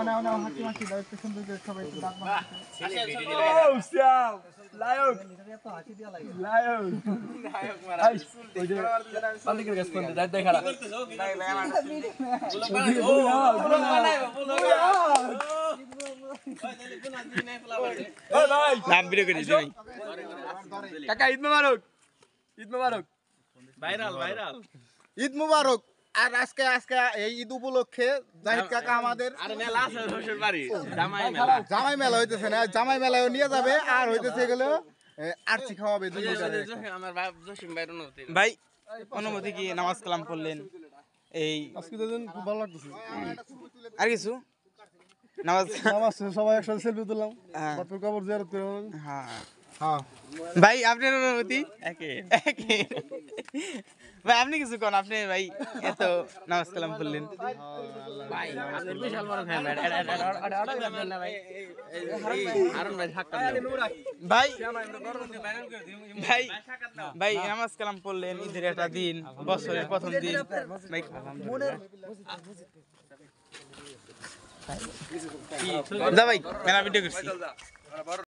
নাও হাসি মাসি দাও একটু সুন্দর করে সবাই একটু দাঁত মারতে। ও শ্যাম লায়ক এত হাসি দিয়া লাগে। লায়ক ওই যে মালিকের কাছে ফোন দে দেখা না নাম ভিডিও করে দিই কাকা ঈদ মোবারক ভাইরাল ঈদ মুবারক। আর আজকে এই ঈদ উপলক্ষে জাহিদ কাকা আমাদের জামাই মেলা হইতেছে না, জামাই মেলায় নিয়ে যাবে আর হইতেছে এগুলো আরচি খাওয়াবে। ভাই অনুমতি কি নামাজ কালাম পড়লেন এই আজকে দিন খুব ভালো লাগতেছে। আর কিছু নামাজ সবাই একসাথে সেলফি তুললাম, বাপের কবর জিয়ারত করলাম। হ্যাঁ হ্যাঁ ভাই আপনার অনুমতি একে ভাই আপনি কিছু কোন আপনি ভাই এত নামাজ কালাম পড়লেন ভাই আপনার বিশাল বড় ফ্যান ভাই ভাই ভাই ভাই নামাজ কালাম পড়লেন ঈদের একটা দিন বছরের প্রথম দিন ভাই ভাই মেলা ভিডিও করছি।